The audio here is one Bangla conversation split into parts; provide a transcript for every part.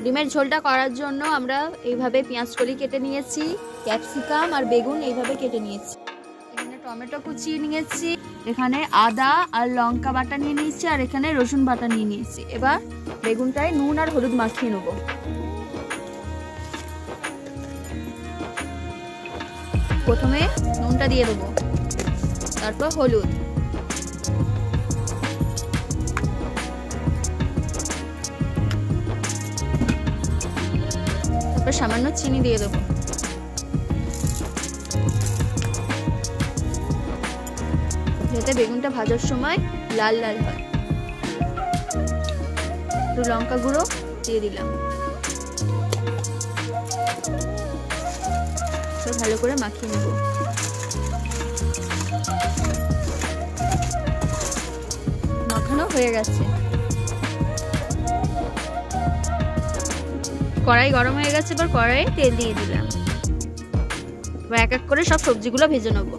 ডিমের ঝোলটা করার জন্য আমরা এইভাবে পেঁয়াজ কলি কেটে নিয়েছি, ক্যাপসিকাম আর বেগুন এইভাবে কেটে নিয়েছি। এখানে টমেটো কুচিয়ে নিয়েছি, এখানে আদা আর লঙ্কা বাটা নিয়ে নিয়েছি, আর এখানে রসুন বাটা নিয়ে নিয়েছি। এবার বেগুনটায় নুন আর হলুদ মাখিয়ে নেব। প্রথমে নুনটা দিয়ে দেবো, তারপর হলুদ, তারপর সামান্য চিনি দিয়ে দেবো। যাতে বেগুনটা ভাজার সময় লাল লাল হয়। একটু লঙ্কা গুঁড়ো দিয়ে দিলাম, ভালো করে মাখিয়ে নেব। মাখানো হয়ে গেছে। কড়াই গরম হয়ে গেছে, এবার কড়াইয়ে তেল দিয়ে দিলাম। এবার এক এক করে সব সবজিগুলো ভেজে নেব।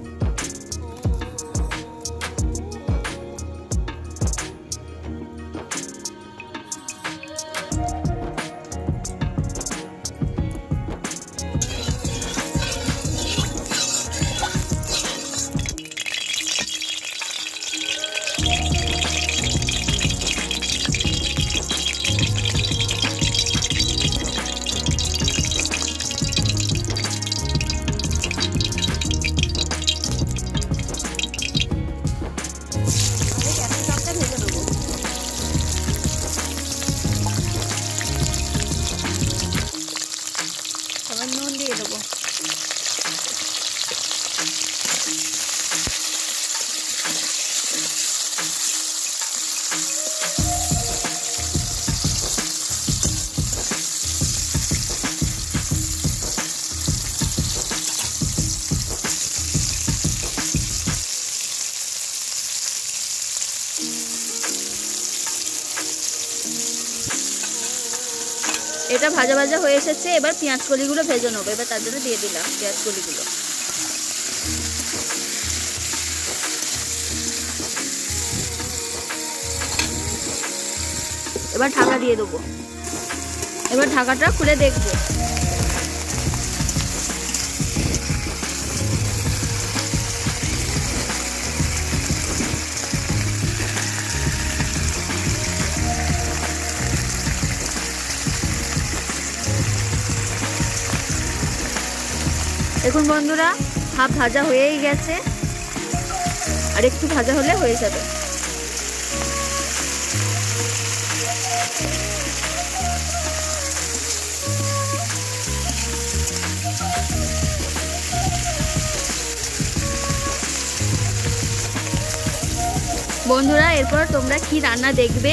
নুন দিয়ে দেবো। এটা ভাজা ভাজা হয়ে এসেছে, এবার পেঁয়াজ কলিগুলো ভেজে নেবো। এবার তার জন্য দিয়ে দিলাম পেঁয়াজ কলিগুলো। এবার ঢাকা দিয়ে দেবো। এবার ঢাকাটা খুলে দেখবো। দেখুন বন্ধুরা, হাফ ভাজা হয়েই গেছে, আর একটু ভাজা হলে হয়ে যাবে। বন্ধুরা, এরপর তোমরা কি রান্না দেখবে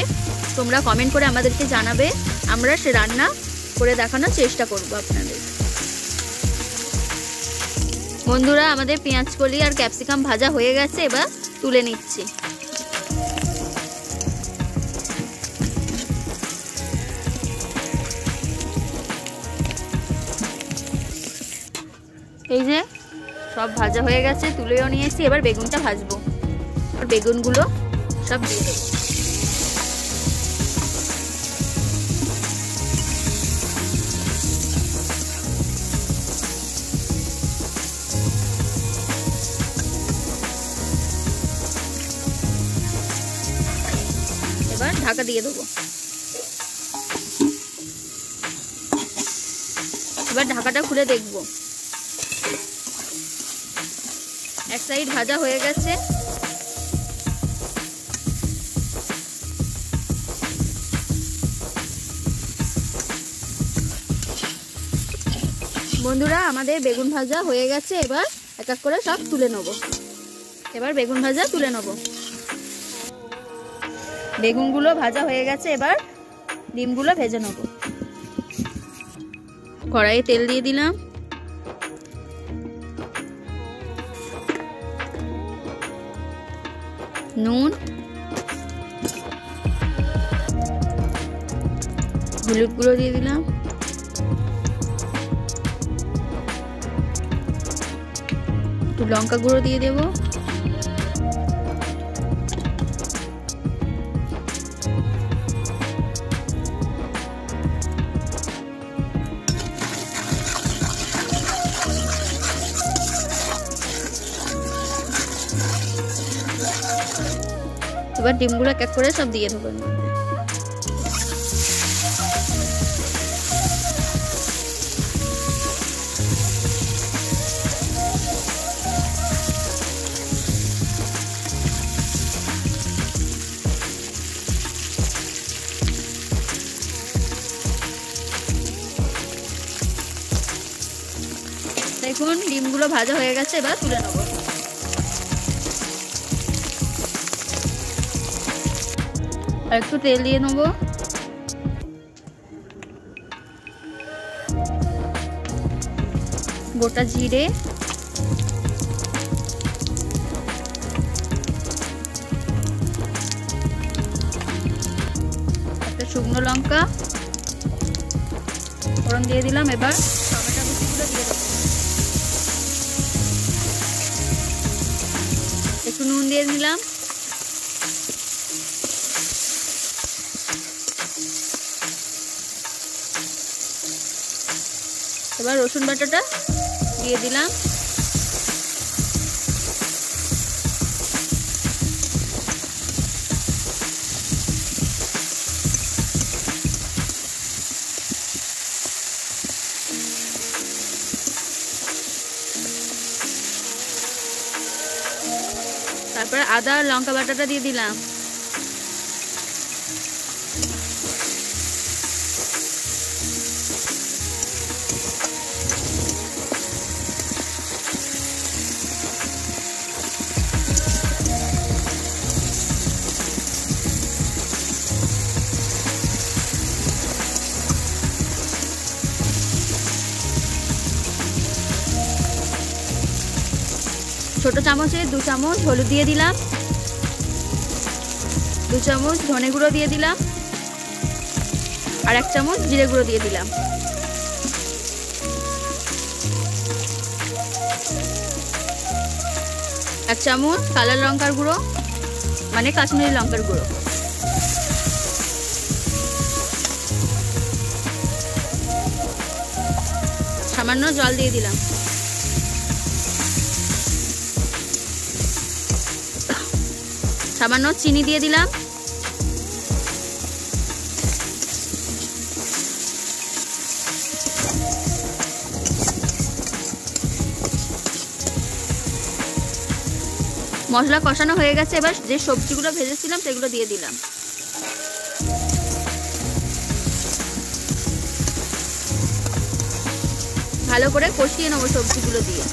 তোমরা কমেন্ট করে আমাদেরকে জানাবে। আমরা সে রান্না করে দেখানোর চেষ্টা করব আপনাদের। বন্ধুরা, আমাদের পেঁয়াজ কলি আর ক্যাপসিকাম ভাজা হয়ে গেছে, এবার তুলে নিচ্ছি। এই যে সব ভাজা হয়ে গেছে, তুলেও নিয়েছি। এবার বেগুনটা ভাজবো, আর বেগুনগুলো সব দিয়ে দেবো। এবার ঢাকা দিয়ে দেবো। এবার ঢাকাটা খুলে দেখবো। এক সাইড ভাজা হয়ে গেছে। বন্ধুরা, আমাদের বেগুন ভাজা হয়ে গেছে, এবার এক এক করে সব তুলে নেব। এবার বেগুন ভাজা তুলে নেব। বেগুনগুলো ভাজা হয়ে গেছে, এবার ডিমগুলো ভেজে নেব। কড়াইয়ে তেল দিয়ে দিলাম। নুন, হলুদ গুঁড়ো দিয়ে দিলাম, একটু লঙ্কা গুঁড়ো দিয়ে দেব, এবার ডিমগুলো এক এক করে সব দিয়ে দেবো। দেখুন ডিমগুলো ভাজা হয়ে গেছে, এবার তুলে নেব। আর একটু তেল দিয়ে নেব। গোটা জিরে, একটা শুকনো লঙ্কা ফোড়ন দিয়ে দিলাম। এবার টমেটো কুচিগুলো দিয়ে দেবো। একটু নুন দিয়ে দিলাম। এবার রসুন বাটাটা দিয়ে দিলাম। তারপরে আদা আর লঙ্কা বাটাটা দিয়ে দিলাম। ছোট চামচে 2 চামচ হলুদ দিয়ে দিলাম, 2 চামচ ধনে গুঁড়ো দিয়ে দিলাম, আর 1 চামচ জিরে গুঁড়ো দিয়ে দিলাম। এক চামচ কালো লঙ্কার গুঁড়ো মানে কাশ্মীরি লঙ্কার গুঁড়ো। সামান্য জল দিয়ে দিলাম। সামান্য চিনি দিয়ে দিলাম। মশলা কষানো হয়ে গেছে, এবার যে সবজিগুলো ভেজেছিলাম সেগুলো দিয়ে দিলাম। ভালো করে কষিয়ে নেবো সবজিগুলো দিয়ে।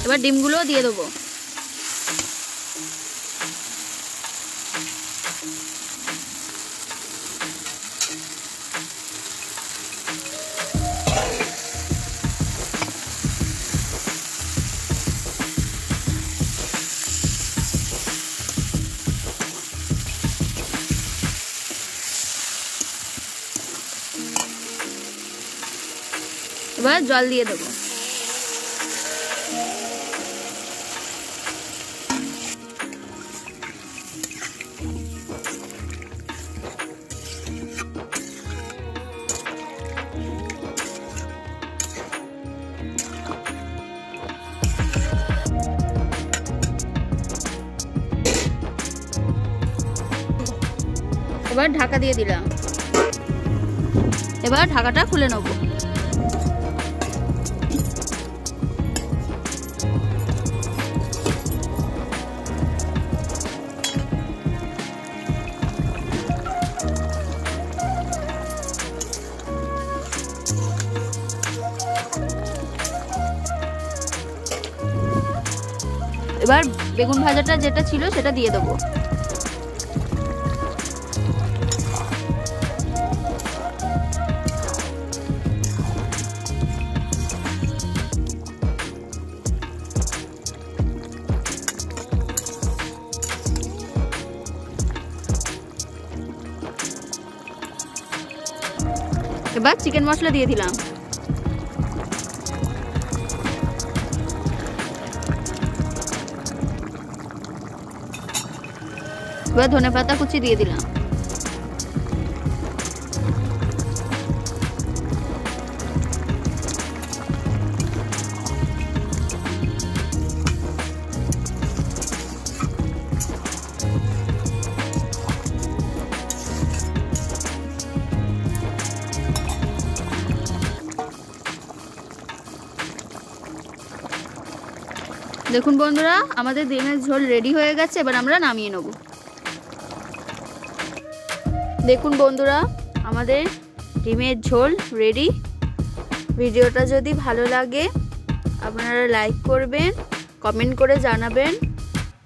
এবার ডিমগুলো দিয়ে দেবো। এবার জল দিয়ে দেবো। এবার ঢাকা দিয়ে দিলাম। এবার ঢাকাটা খুলে নেব। এবার বেগুন ভাজাটা যেটা ছিল সেটা দিয়ে দেবো। এবার চিকেন মশলা দিয়ে দিলাম। এবার ধনেপাতা কুচি দিয়ে দিলাম। দেখুন বন্ধুরা, আমাদের ডিমের ঝোল রেডি হয়ে গেছে, এবার আমরা নামিয়ে নেব। দেখুন বন্ধুরা, আমাদের ডিমের ঝোল রেডি। ভিডিওটা যদি ভালো লাগে আপনারা লাইক করবেন, কমেন্ট করে জানাবেন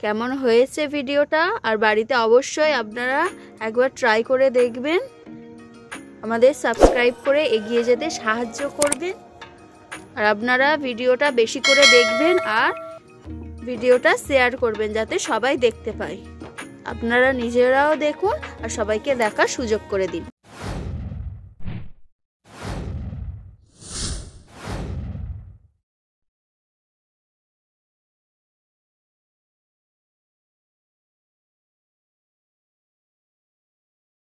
কেমন হয়েছে ভিডিওটা, আর বাড়িতে অবশ্যই আপনারা একবার ট্রাই করে দেখবেন। আমাদের সাবস্ক্রাইব করে এগিয়ে যেতে সাহায্য করবেন, আর আপনারা ভিডিওটা বেশি করে দেখবেন আর ভিডিওটা শেয়ার করবেন যাতে সবাই দেখতে পায়। আপনারা নিজেরাও দেখুন আর সবাইকে দেখার সুযোগ করে দিন।